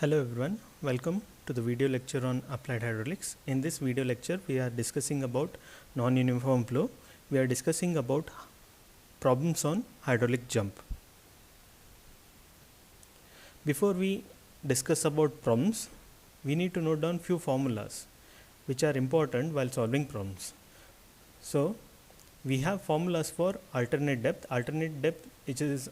Hello everyone, welcome to the video lecture on applied hydraulics. In this video lecture we are discussing about non-uniform flow. We are discussing about problems on hydraulic jump. Before we discuss about problems, we need to note down few formulas which are important while solving problems. So we have formulas for alternate depth which is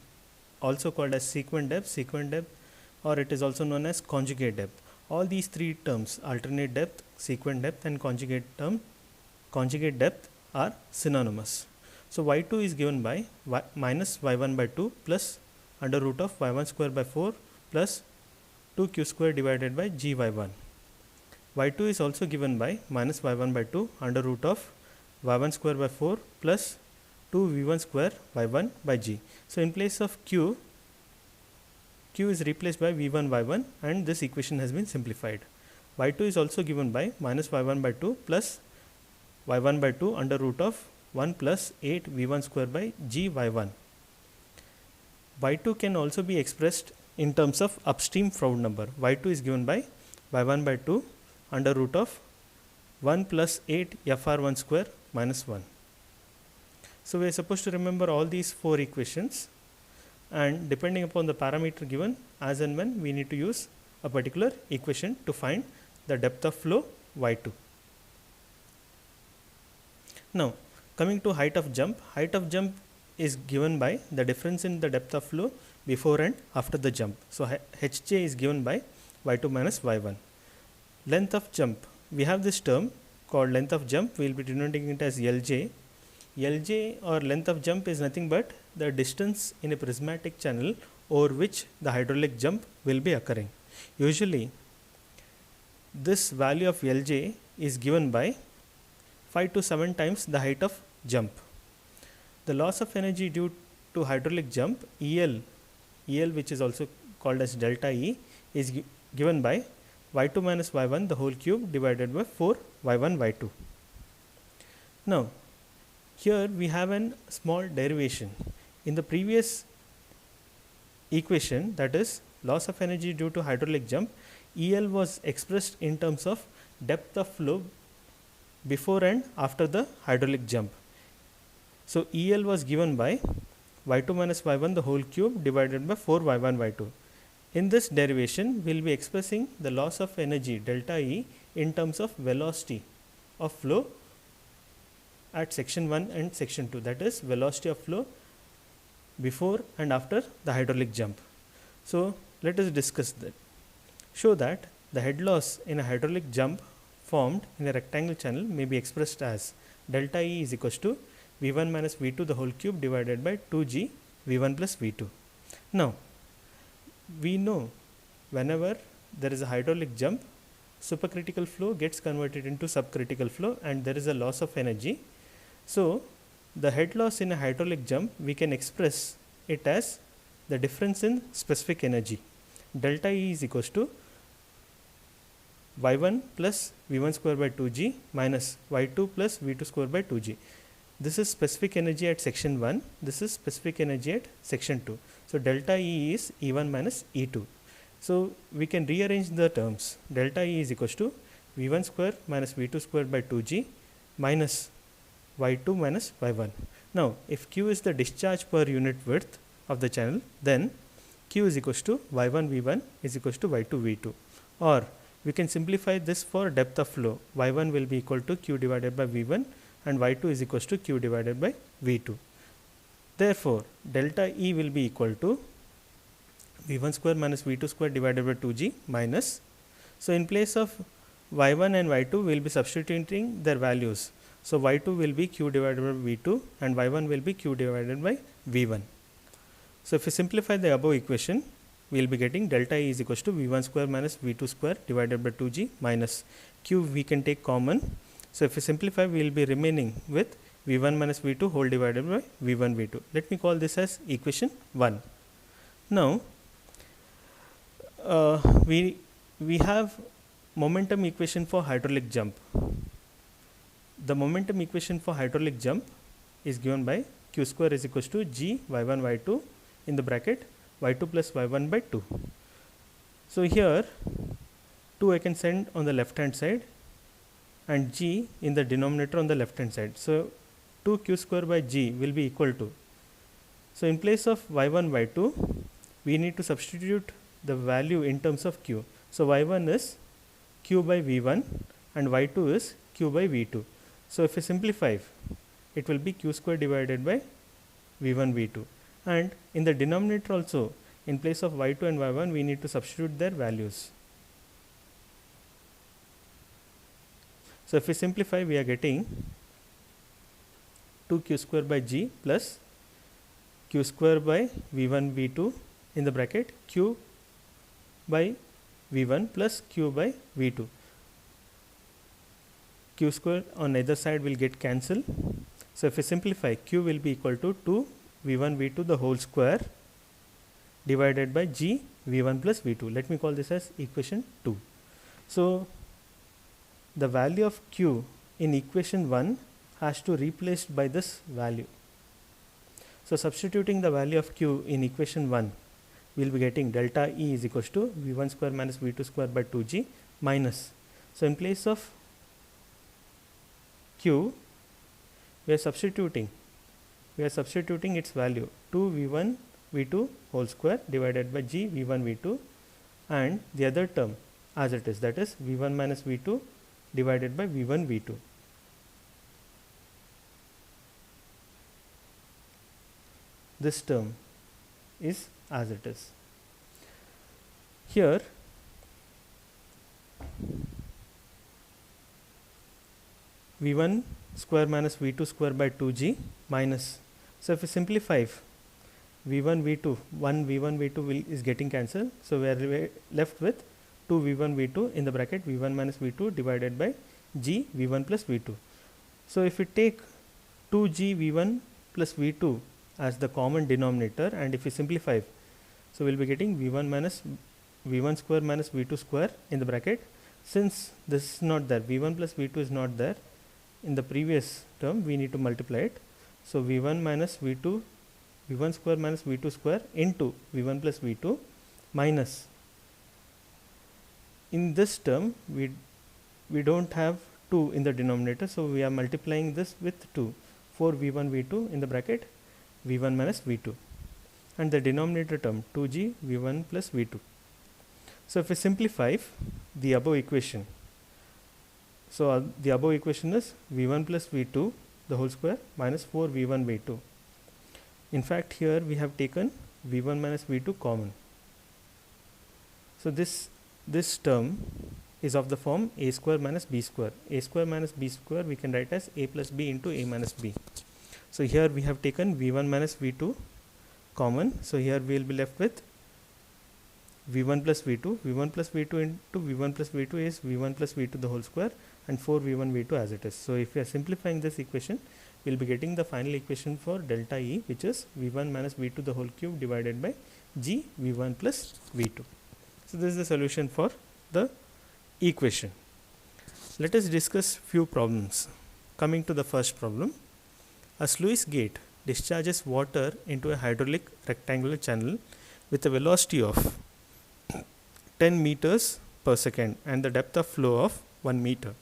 also called as sequent depth, or it is also known as conjugate depth. All these three terms, alternate depth, sequent depth and conjugate depth, are synonymous. So y2 is given by minus y1 by 2 plus under root of y1 square by 4 plus 2q square divided by gy1. y2 is also given by minus y1 by 2 under root of y1 square by 4 plus 2v1 square by 1 by g. So in place of q is replaced by v1 y1 and this equation has been simplified. y2 is also given by minus y1 by 2 plus y1 by 2 under root of 1 plus 8 v1 square by g y1. y2 can also be expressed in terms of upstream Froude number. y2 is given by y1 by 2 under root of 1 plus 8 fr1 square minus 1. So we are supposed to remember all these four equations, and depending upon the parameter given, as and when we need to use a particular equation to find the depth of flow y2. Now coming to height of jump is given by the difference in the depth of flow before and after the jump. So hj is given by y2 minus y1. Length of jump, we have this term called length of jump. We will be denoting it as Lj. Lj or length of jump is nothing but the distance in a prismatic channel over which the hydraulic jump will be occurring. Usually this value of Lj is given by 5 to 7 times the height of jump. The loss of energy due to hydraulic jump, EL which is also called as delta E, is given by y2 minus y1 the whole cube divided by 4 y1 y2. Now here we have a small derivation. In the previous equation, that is loss of energy due to hydraulic jump, EL was expressed in terms of depth of flow before and after the hydraulic jump. So EL was given by y2 minus y1 the whole cube divided by 4 y1 y2. In this derivation, we will be expressing the loss of energy delta E in terms of velocity of flow at section 1 and section 2, that is velocity of flow before and after the hydraulic jump. So let us discuss that. Show that the head loss in a hydraulic jump formed in a rectangle channel may be expressed as delta E is equals to v1 minus v2 the whole cube divided by 2g v1 plus v2. Now we know whenever there is a hydraulic jump, supercritical flow gets converted into subcritical flow and there is a loss of energy. So the head loss in a hydraulic jump, we can express it as the difference in specific energy. Delta E is equals to y1 plus v1 square by 2g minus y2 plus v2 square by 2g. This is specific energy at section 1, this is specific energy at section 2. So delta E is E1 minus E2. So we can rearrange the terms. Delta E is equals to v1 square minus v2 square by 2g minus y2 minus y1. Now if Q is the discharge per unit width of the channel, then Q is equals to y1 v1 is equals to y2 v2, or we can simplify this for depth of flow. y1 will be equal to Q divided by v1 and y2 is equals to Q divided by v2. Therefore delta E will be equal to v1 square minus v2 square divided by 2g minus, so in place of y1 and y2 we will be substituting their values. So y2 will be Q divided by v2 and y1 will be Q divided by v1. So if we simplify the above equation, we will be getting delta E is equals to v1 square minus v2 square divided by 2g minus Q we can take common. So if we simplify, we will be remaining with v1 minus v2 whole divided by v1 v2. Let me call this as equation 1. Now we have momentum equation for hydraulic jump. The momentum equation for hydraulic jump is given by q square is equals to g y1 y2 in the bracket y2 plus y1 by 2. So here 2 I can send on the left hand side and g in the denominator on the left hand side. So 2q square by g will be equal to, so in place of y1 y2 we need to substitute the value in terms of q. So y1 is q by v1 and y2 is q by v2. So if we simplify, it will be q square divided by v1 v2, and in the denominator also in place of y2 and y1 we need to substitute their values. So if we simplify, we are getting 2q square by g plus q square by v1 v2 in the bracket q by v1 plus q by v2. Q square on either side will get cancelled. So if we simplify, q will be equal to 2 v1 v2 the whole square divided by g v1 plus v2. Let me call this as equation 2. So the value of q in equation 1 has to replaced by this value. So substituting the value of q in equation 1, we will be getting delta E is equals to v1 square minus v2 square by 2g minus. So in place of q, we are substituting its value 2 v1 v2 whole square divided by g v1 v2, and the other term as it is, that is v1 minus v2 divided by v1 v2. This term is as it is. Here v1 square minus v2 square by 2g minus, so if we simplify, v1 v2 is getting cancelled, so we are left with 2 v1 v2 in the bracket v1 minus v2 divided by g v1 plus v2. So if we take 2g v1 plus v2 as the common denominator, and if we simplify, so we will be getting v1 square minus v2 square in the bracket. Since this is not there, v1 plus v2 is not there in the previous term, we need to multiply it. So v1 square minus v2 square into v1 plus v2 minus, in this term we don't have 2 in the denominator, so we are multiplying this with 2, 4 v1 v2 in the bracket v1 minus v2, and the denominator term 2g v1 plus v2. So if we simplify the above equation, so the above equation is v1 plus v2 the whole square minus 4 v1 v2. In fact, here we have taken v1 minus v2 common. So this term is of the form a square minus b square. A square minus b square we can write as a plus b into a minus b. So here we have taken v1 minus v2 common. So here we will be left with v1 plus v2. v1 plus v2 into v1 plus v2 is v1 plus v2 the whole square, and 4 v1 v2 as it is. So if we are simplifying this equation, we will be getting the final equation for delta E, which is v1 minus v2 the whole cube divided by g v1 plus v2. So this is the solution for the equation. Let us discuss few problems. Coming to the first problem, a sluice gate discharges water into a hydraulic rectangular channel with a velocity of 10 meters per second and the depth of flow of 1 meter.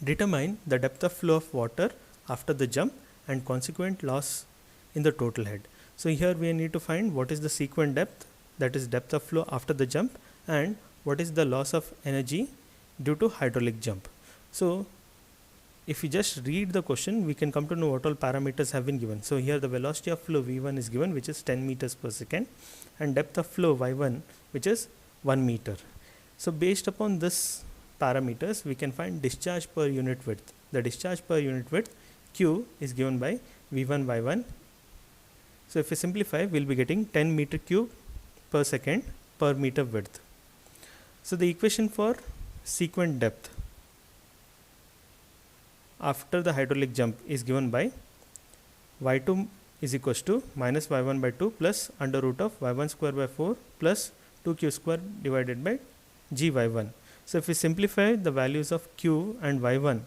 Determine the depth of flow of water after the jump and consequent loss in the total head. So here we need to find what is the sequent depth, that is depth of flow after the jump, and what is the loss of energy due to hydraulic jump. So if we just read the question, we can come to know what all parameters have been given. So here the velocity of flow v1 is given, which is 10 meters per second, and depth of flow y1, which is 1 meter. So based upon this parameters, we can find discharge per unit width. The discharge per unit width Q is given by v1 y1. So if we simplify, we will be getting 10 meter cube per second per meter width. So the equation for sequent depth after the hydraulic jump is given by y2 is equals to minus y1 by 2 plus under root of y1 square by 4 plus 2q square divided by g y1. So if we simplify the values of q and y1,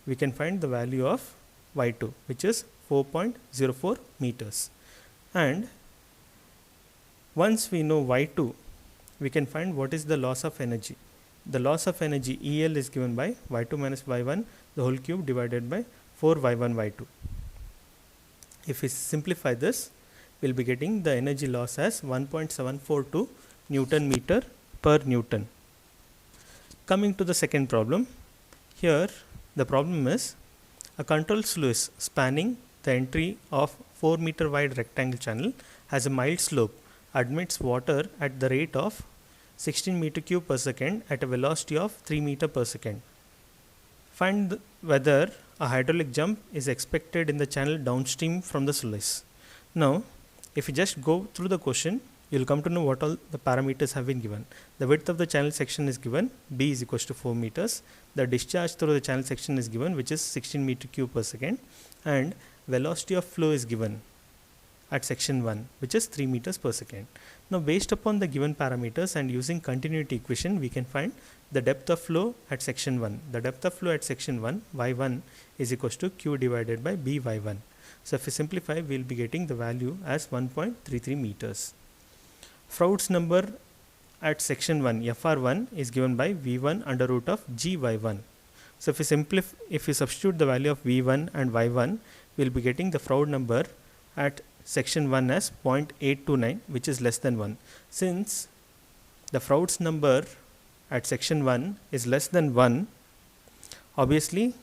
we can find the value of y2, which is 4.04 meters. And once we know y2, we can find what is the loss of energy. The loss of energy EL is given by y2 minus y1 the whole cube divided by 4 y1 y2. If we simplify this, we will be getting the energy loss as 1.742 Newton meter per Newton. Coming to the second problem, here the problem is a control sluice spanning the entry of 4 meter wide rectangle channel has a mild slope, admits water at the rate of 16 meter cube per second at a velocity of 3 meter per second. Find whether a hydraulic jump is expected in the channel downstream from the sluice. Now, if you just go through the question, you will come to know what all the parameters have been given. The width of the channel section is given, B is equals to 4 meters. The discharge through the channel section is given, which is 16 meter cube per second, and velocity of flow is given at section 1, which is 3 meters per second. Now, based upon the given parameters and using continuity equation, we can find the depth of flow at section 1. The depth of flow at section 1, y1 is equals to q divided by b y1. So, if we simplify, we will be getting the value as 1.33 meters. Froude's number at section 1, FR1, is given by V1 under root of GY1. So, if we substitute the value of V1 and Y1, we will be getting the Froude number at section 1 as 0.829, which is less than 1. Since the Froude's number at section 1 is less than 1, obviously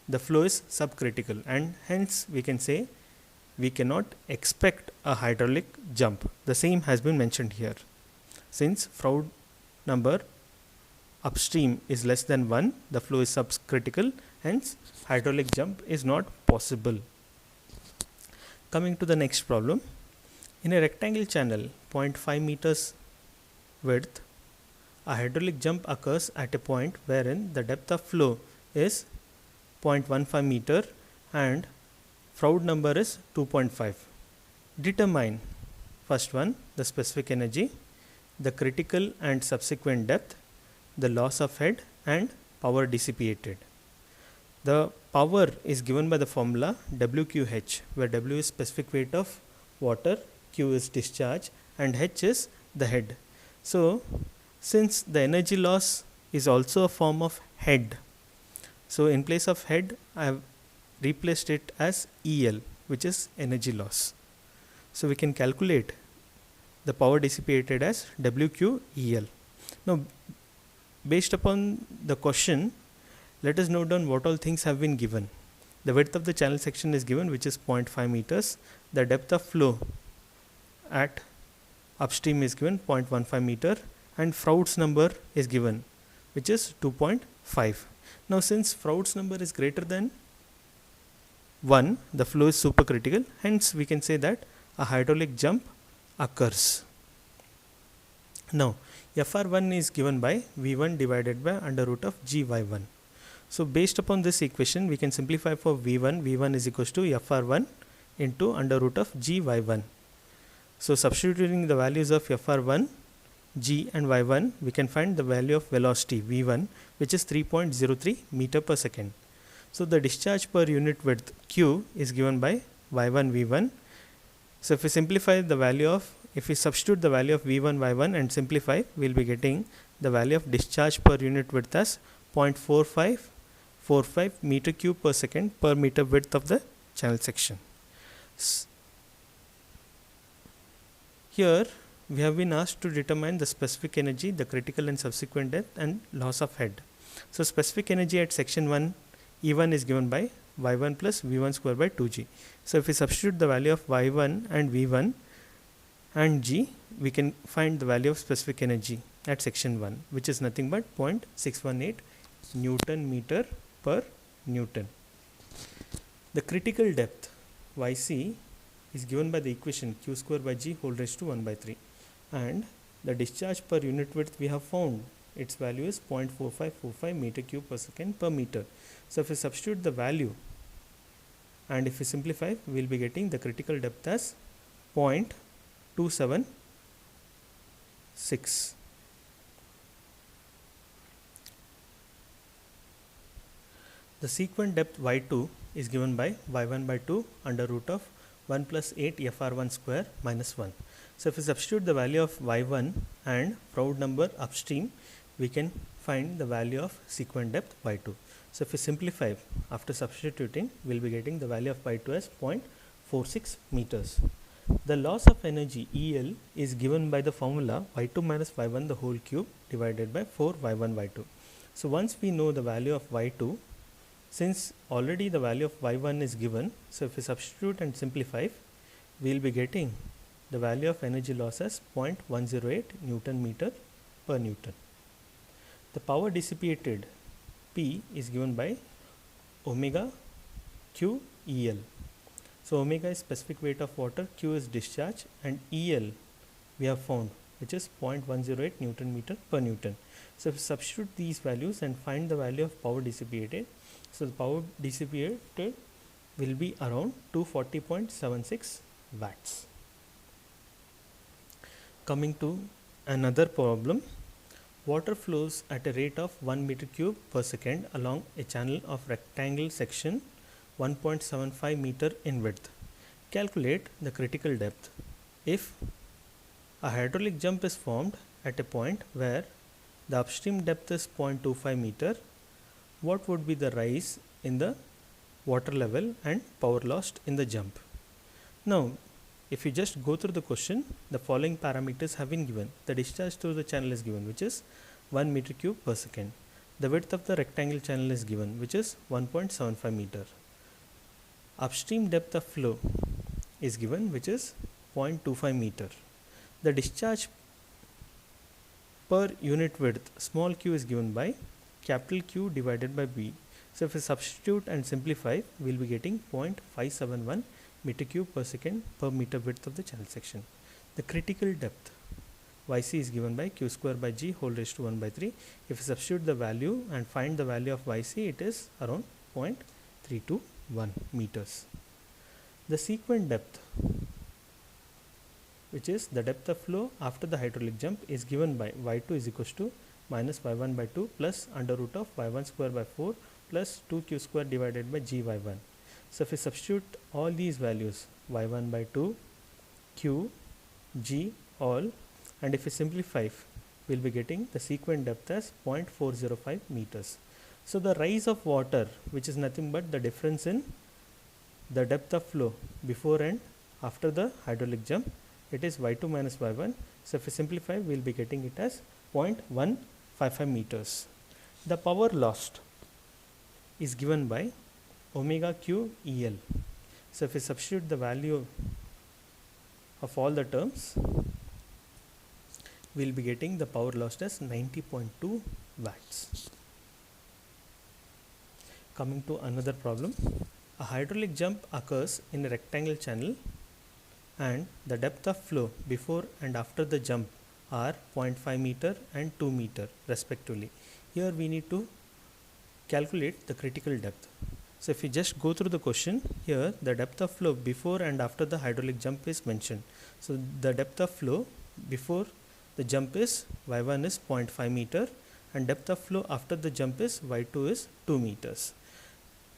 the flow is subcritical, and hence we can say we cannot expect a hydraulic jump. The same has been mentioned here. Since Froude number upstream is less than 1, the flow is subcritical, hence hydraulic jump is not possible. Coming to the next problem, in a rectangle channel 0.5 meters width, a hydraulic jump occurs at a point wherein the depth of flow is 0.15 meter and Froude number is 2.5. Determine, first one, the specific energy, the critical and subsequent depth, the loss of head and power dissipated. The power is given by the formula WQH, where W is specific weight of water, Q is discharge and H is the head. So, since the energy loss is also a form of head, so in place of head I have replaced it as EL, which is energy loss. So, we can calculate the power dissipated as WQEL. Now, based upon the question, let us note down what all things have been given. The width of the channel section is given, which is 0.5 meters. The depth of flow at upstream is given, 0.15 meter, and Froude's number is given, which is 2.5. Now, since Froude's number is greater than 1, the flow is supercritical, hence we can say that a hydraulic jump occurs. Now, FR1 is given by V1 divided by under root of GY1. So, based upon this equation, we can simplify for V1. V1 is equals to FR1 into under root of GY1. So, substituting the values of FR1, G and Y1, we can find the value of velocity V1, which is 3.03 meter per second. So, the discharge per unit width Q is given by Y1 V1. So, if we simplify the value of, if we substitute the value of V1 Y1 and simplify, we will be getting the value of discharge per unit width as 0.4545 meter cube per second per meter width of the channel section. Here we have been asked to determine the specific energy, the critical and subsequent depth and loss of head. So, specific energy at section 1 E1 is given by Y1 plus V1 square by 2G. So, if we substitute the value of Y1 and V1 and G, we can find the value of specific energy at section 1, which is nothing but 0.618 Newton meter per Newton. The critical depth YC is given by the equation Q square by G whole raised to 1 by 3, and the discharge per unit width we have found, its value is 0.4545 meter cube per second per meter. So, if we substitute the value and if we simplify, we will be getting the critical depth as 0.276. The sequent depth Y2 is given by Y1 by 2 under root of 1 plus 8 FR1 square minus 1. So if we substitute the value of y1 and Froude number upstream, we can find the value of sequent depth y2. So if we simplify, after substituting, we will be getting the value of y2 as 0.46 meters. The loss of energy EL is given by the formula y2 minus y1 the whole cube divided by 4 y1 y2. So once we know the value of y2, since already the value of y1 is given, so if we substitute and simplify, we will be getting the value of energy loss as 0.108 Newton meter per Newton. The power dissipated P is given by omega Q EL. So omega is specific weight of water, Q is discharge, and EL we have found, which is 0.108 Newton meter per Newton. So if we substitute these values and find the value of power dissipated, so the power dissipated will be around 240.76 watts. Coming to another problem, water flows at a rate of 1 meter cube per second along a channel of rectangle section 1.75 meter in width. Calculate the critical depth. If a hydraulic jump is formed at a point where the upstream depth is 0.25 meter, what would be the rise in the water level and power lost in the jump? Now, if you just go through the question, the following parameters have been given. The discharge through the channel is given, which is 1 meter cube per second. The width of the rectangle channel is given, which is 1.75 meter. Upstream depth of flow is given, which is 0.25 meter. The discharge per unit width, small q, is given by capital Q divided by B. So if we substitute and simplify, we will be getting 0.571 meter cube per second per meter width of the channel section. The critical depth Yc is given by q square by g whole raised to 1 by 3. If we substitute the value and find the value of Yc, it is around 0.321 meters. The sequent depth, which is the depth of flow after the hydraulic jump, is given by y2 is equals to minus y1 by 2 plus under root of y1 square by 4 plus 2q square divided by gy1. So if we substitute all these values, y1 by 2, q, g, all, and if we simplify, we will be getting the sequent depth as 0.405 meters. So the rise of water, which is nothing but the difference in the depth of flow before and after the hydraulic jump, it is y2 minus y1. So if we simplify, we will be getting it as 0.155 meters. The power lost is given by omega q EL. So if we substitute the value of all the terms, we will be getting the power lost as 90.2 watts. Coming to another problem, a hydraulic jump occurs in a rectangle channel and the depth of flow before and after the jump are 0.5 meter and 2 meter respectively. Here we need to calculate the critical depth. So if we just go through the question, here the depth of flow before and after the hydraulic jump is mentioned. So the depth of flow before the jump is y1 is 0.5 meter and depth of flow after the jump is y2 is 2 meters.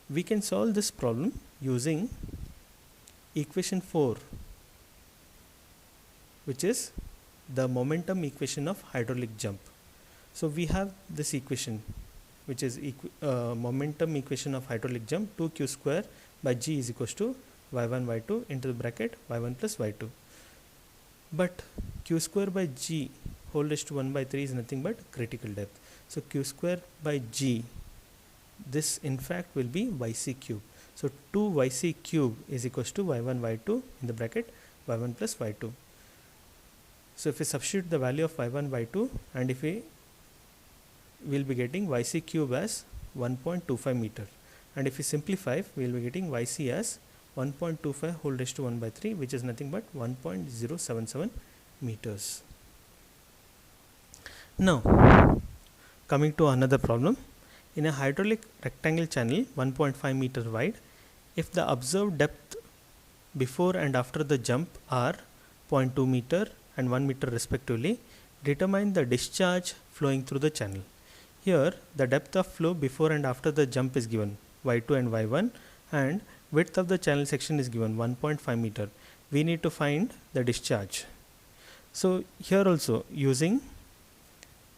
We can solve this problem using equation 4, which is the momentum equation of hydraulic jump. So we have this equation, which is momentum equation of hydraulic jump, 2q square by g is equals to y1 y2 into the bracket y1 plus y2. But q square by g whole raised to 1 by 3 is nothing but critical depth. So q square by g, this in fact will be yc cube. So 2 yc cube is equals to y1 y2 in the bracket y1 plus y2. So if we substitute the value of y1 y2 and if we will be getting yc cube as 1.25 meter, and if we simplify, we will be getting yc as 1.25 whole raised to 1 by 3, which is nothing but 1.077 meters. Now coming to another problem, in a hydraulic rectangle channel 1.5 meter wide, if the observed depth before and after the jump are 0.2 meter and 1 meter respectively, determine the discharge flowing through the channel. Here the depth of flow before and after the jump is given y2 and y1 and width of the channel section is given 1.5 meter. We need to find the discharge. So here also, using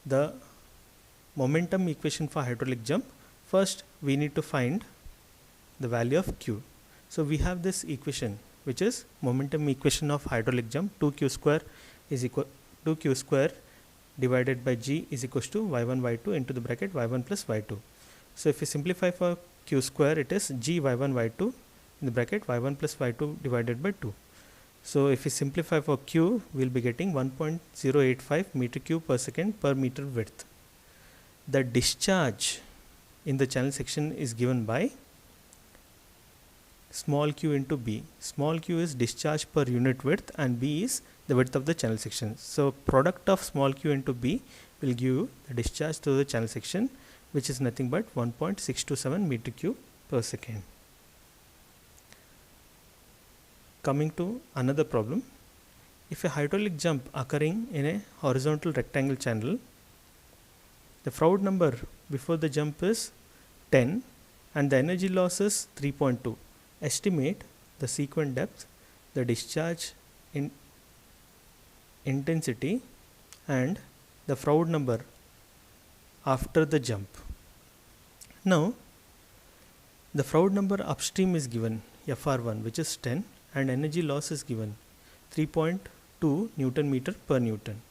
the momentum equation for hydraulic jump, first we need to find the value of q. So we have this equation, which is momentum equation of hydraulic jump, 2q square is equal 2q square divided by g is equals to y1 y2 into the bracket y1 plus y2. So if we simplify for q square, it is g y1 y2 in the bracket y1 plus y2 divided by 2. So if we simplify for q, we will be getting 1.085 meter cube per second per meter width. The discharge in the channel section is given by small q into b. Small q is discharge per unit width and b is the width of the channel section. So product of small q into b will give you the discharge to the channel section, which is nothing but 1.627 meter cube per second. Coming to another problem, if a hydraulic jump occurring in a horizontal rectangle channel, the Froude number before the jump is 10 and the energy loss is 3.2. Estimate the sequence depth, the discharge in intensity and the Froude number after the jump. Now the Froude number upstream is given FR1, which is 10, and energy loss is given 3.2 Newton meter per Newton.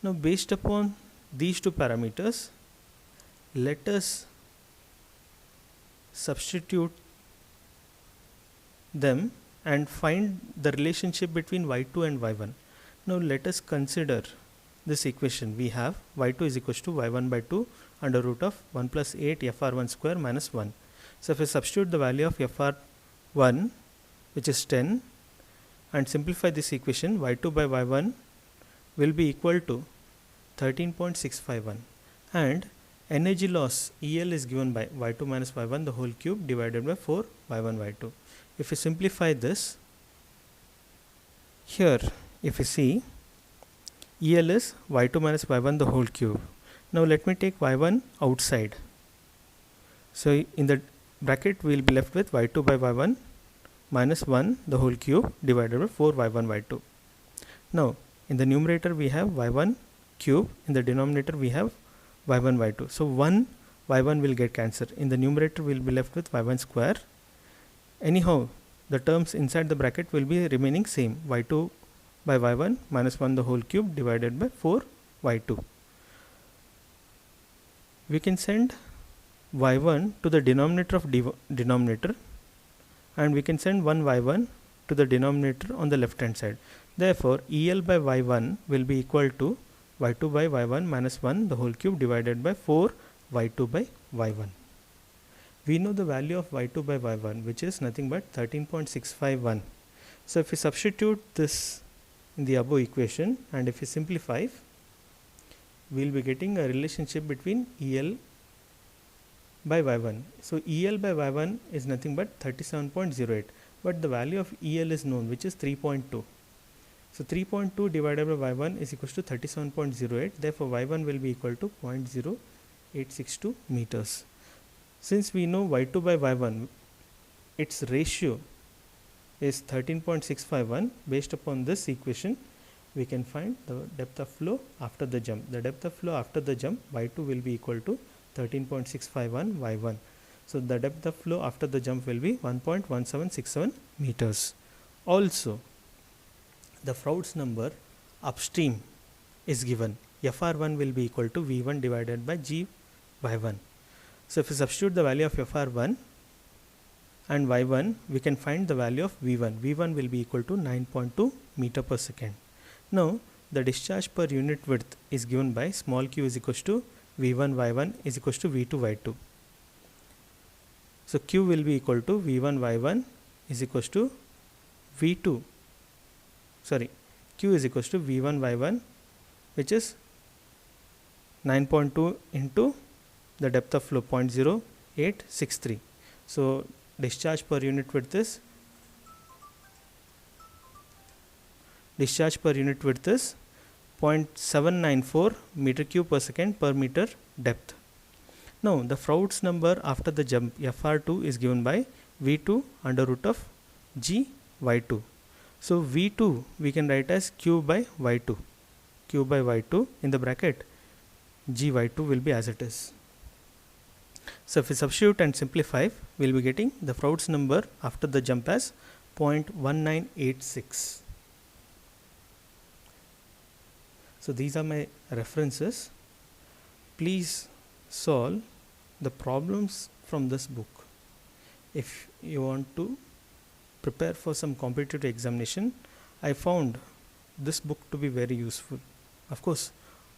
Now based upon these two parameters, let us substitute them and find the relationship between y2 and y1. Now let us consider this equation. We have y2 is equals to y1 by 2 under root of 1 plus 8 fr1 square minus 1. So if we substitute the value of fr1, which is 10, and simplify this equation, y2 by y1 will be equal to 13.651, and energy loss EL is given by y2 minus y1 the whole cube divided by 4 y1 y2. If we simplify this, here if we see, EL is y2 minus y1 the whole cube. Now let me take y1 outside. So in the bracket we will be left with y2 by y1 minus 1 the whole cube divided by 4 y1 y2. Now in the numerator we have y1 cube, in the denominator we have y1 y2. So 1 y1 will get cancelled. In the numerator we will be left with y1 square. Anyhow, the terms inside the bracket will be remaining same, y2 by y1 minus 1 the whole cube divided by 4 y2. We can send y1 to the denominator of denominator, and we can send 1 y1 to the denominator on the left hand side. Therefore EL by y1 will be equal to y2 by y1 minus 1 the whole cube divided by 4 y2 by y1. We know the value of y2 by y1, which is nothing but 13.651. So if we substitute this in the above equation and if we simplify, we will be getting a relationship between EL by y1. So EL by y1 is nothing but 37.08, but the value of EL is known, which is 3.2. So 3.2 divided by y1 is equal to 37.08. Therefore y1 will be equal to 0.0862 meters. Since we know y2 by y1, its ratio is 13.651, based upon this equation we can find the depth of flow after the jump. The depth of flow after the jump, y2 will be equal to 13.651 y1. So the depth of flow after the jump will be 1.1767 meters. Also, the Froude's number upstream is given. Fr1 will be equal to V1 divided by G y1. So if we substitute the value of Fr1 and y1, we can find the value of V1. V1 will be equal to 9.2 meter per second. Now the discharge per unit width is given by small q is equal to V1 y1 is equal to V2 y2. So q will be equal to V1 y1 is equal to q is equal to V1 y1, which is 9.2 into the depth of flow 0.0863. So discharge per unit width is 0.794 meter cube per second per meter depth. Now the Froude's number after the jump Fr2 is given by V2 under root of G y2. So V2 we can write as Q by Y2. Q by Y2 in the bracket GY2 will be as it is. So if we substitute and simplify, we will be getting the Froude's number after the jump as 0.1986. So these are my references. Please solve the problems from this book. If you want to prepare for some competitive examination, I found this book to be very useful. Of course,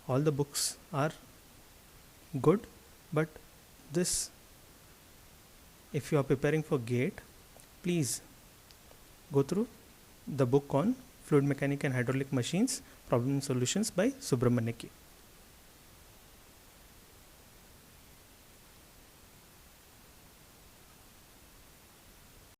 all the books are good, but this, if you are preparing for GATE, please go through the book on fluid mechanics and hydraulic machines problem solutions by Subramaniaki.